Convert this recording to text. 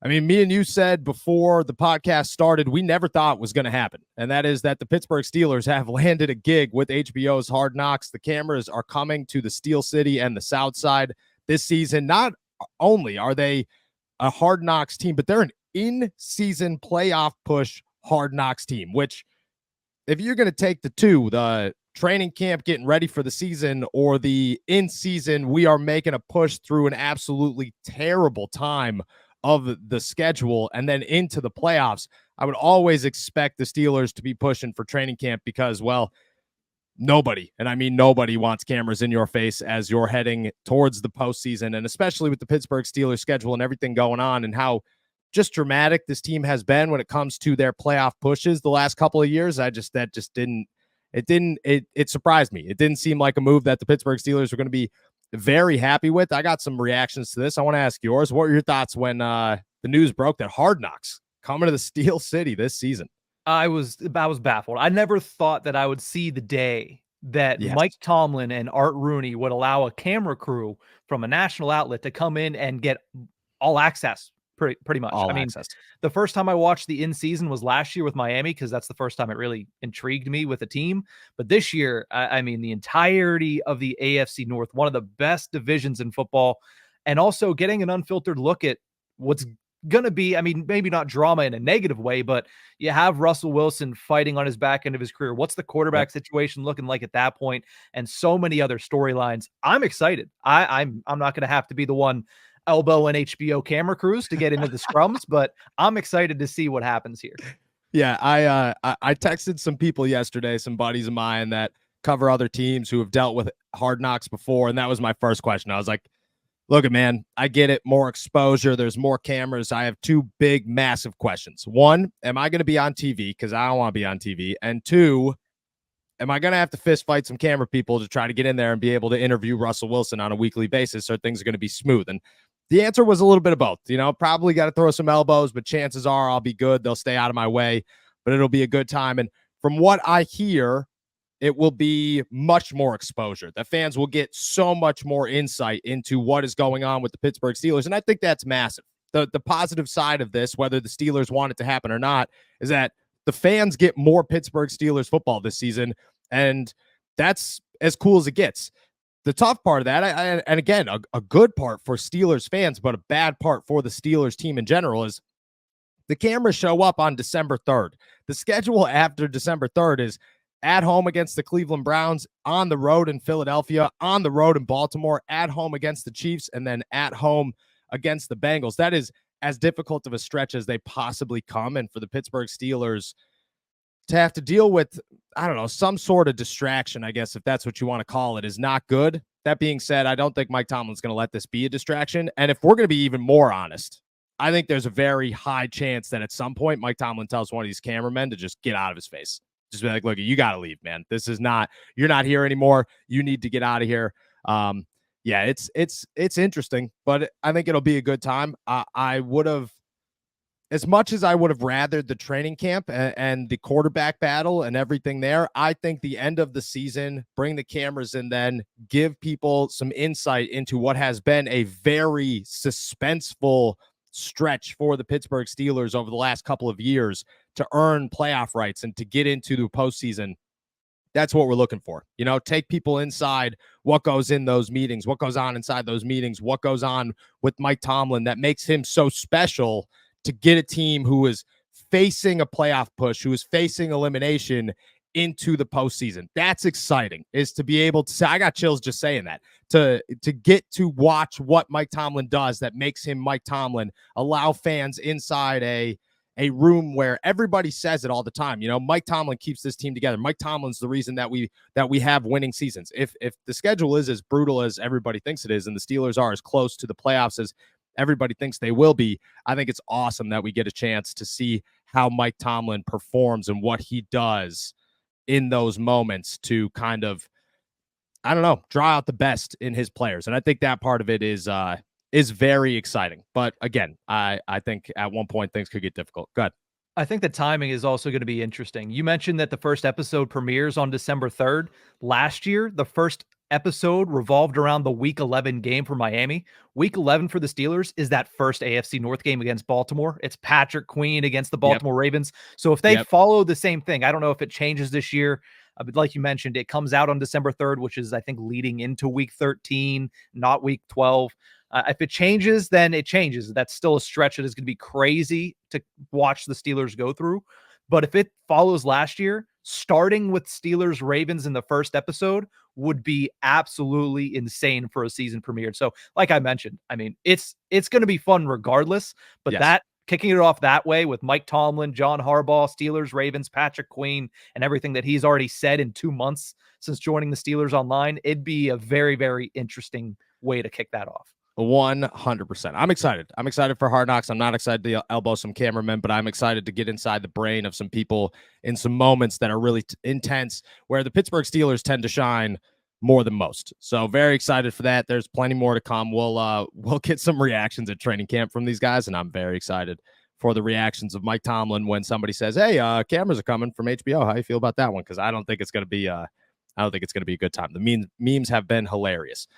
I mean, me and you said before the podcast started, we never thought was going to happen. And that is that the Pittsburgh Steelers have landed a gig with HBO's Hard Knocks. The cameras are coming to the Steel City and the South Side this season. Not only are they a Hard Knocks team, but they're an in-season playoff push Hard Knocks team, which if you're going to take the two, the training camp getting ready for the season or the in-season, we are making a push through an absolutely terrible time of the schedule and then into the playoffs, I would always expect the Steelers to be pushing for training camp because, well, nobody, and I mean nobody, wants cameras in your face as you're heading towards the postseason, and especially with the Pittsburgh Steelers schedule and everything going on and how just dramatic this team has been when it comes to their playoff pushes the last couple of years. It surprised me. It didn't seem like a move that the Pittsburgh Steelers were going to be very happy with. I got some reactions to this. I want to ask yours. What were your thoughts when the news broke that Hard Knocks coming to the Steel City this season? I was baffled. I never thought that I would see the day that Mike Tomlin and Art Rooney would allow a camera crew from a national outlet to come in and get all access. Pretty much. All I mean, access. The first time I watched the in-season was last year with Miami because that's the first time it really intrigued me with the team. But this year, I mean, the entirety of the AFC North, one of the best divisions in football, and also getting an unfiltered look at what's going to be, I mean, maybe not drama in a negative way, but you have Russell Wilson fighting on his back end of his career. What's the quarterback situation looking like at that point? And so many other storylines. I'm excited. I'm not going to have to be the one elbow and HBO camera crews to get into the scrums, but I'm excited to see what happens here. Yeah, I texted some people yesterday, some buddies of mine that cover other teams who have dealt with Hard Knocks before, and that was my first question. I was like, look, man, I get it, more exposure, there's more cameras. I have two big, massive questions. One, am I going to be on TV? Because I don't want to be on TV. And two, am I going to have to fist fight some camera people to try to get in there and be able to interview Russell Wilson on a weekly basis so things are going to be smooth? And the answer was a little bit of both. Probably got to throw some elbows, but chances are I'll be good. They'll stay out of my way, but it'll be a good time. And from what I hear, it will be much more exposure. The fans will get so much more insight into what is going on with the Pittsburgh Steelers. And I think that's massive. The positive side of this, whether the Steelers want it to happen or not, is that the fans get more Pittsburgh Steelers football this season. And that's as cool as it gets. The tough part of that, and again, a good part for Steelers fans, but a bad part for the Steelers team in general, is the cameras show up on December 3rd. The schedule after December 3rd is at home against the Cleveland Browns, on the road in Philadelphia, on the road in Baltimore, at home against the Chiefs, and then at home against the Bengals. That is as difficult of a stretch as they possibly come. And for the Pittsburgh Steelers to have to deal with, I don't know, some sort of distraction, I guess, if that's what you want to call it, is not good. That being said, I don't think Mike Tomlin's going to let this be a distraction. And if we're going to be even more honest, I think there's a very high chance that at some point Mike Tomlin tells one of these cameramen to just get out of his face. Just be like, look, you got to leave, man. This is not, you're not here anymore. You need to get out of here. Yeah, it's interesting, but I think it'll be a good time. I would have, as much as I would have rathered the training camp and the quarterback battle and everything there, I think the end of the season, bring the cameras in, then give people some insight into what has been a very suspenseful stretch for the Pittsburgh Steelers over the last couple of years to earn playoff rights and to get into the postseason. That's what we're looking for. Take people inside what goes in those meetings, what goes on inside those meetings, what goes on with Mike Tomlin that makes him so special to get a team who is facing a playoff push, who is facing elimination into the postseason. That's exciting, is to be able to say, I got chills just saying that, to get to watch what Mike Tomlin does that makes him Mike Tomlin, allow fans inside a room where everybody says it all the time. Mike Tomlin keeps this team together. Mike Tomlin's the reason that we have winning seasons. If the schedule is as brutal as everybody thinks it is, and the Steelers are as close to the playoffs as everybody thinks they will be, I think it's awesome that we get a chance to see how Mike Tomlin performs and what he does in those moments to kind of, I don't know, draw out the best in his players. And I think that part of it is very exciting. But again, I think at one point things could get difficult. Go ahead. I think the timing is also going to be interesting. You mentioned that the first episode premieres on December 3rd. Last year, the first episode revolved around the Week 11 game for Miami. Week 11 for the Steelers is that first AFC North game against Baltimore. It's Patrick Queen against the Yep. Baltimore Ravens. So if they Yep. follow the same thing, I don't know if it changes this year. But like you mentioned, it comes out on December 3rd, which is, I think, leading into Week 13, not Week 12. If it changes, then it changes. That's still a stretch that is going to be crazy to watch the Steelers go through. But if it follows last year, starting with Steelers Ravens in the first episode would be absolutely insane for a season premiere. So, like I mentioned, I mean, it's going to be fun regardless. But Yes. that kicking it off that way with Mike Tomlin, John Harbaugh, Steelers, Ravens, Patrick Queen, and everything that he's already said in 2 months since joining the Steelers online, it'd be a very, very interesting way to kick that off. 100%. I'm excited. I'm excited for Hard Knocks. I'm not excited to elbow some cameramen, but I'm excited to get inside the brain of some people in some moments that are really intense, where the Pittsburgh Steelers tend to shine more than most. So very excited for that. There's plenty more to come. We'll get some reactions at training camp from these guys, and I'm very excited for the reactions of Mike Tomlin when somebody says, "Hey, cameras are coming from HBO. How you feel about that one?" Because I don't think it's going to be a good time. The memes have been hilarious.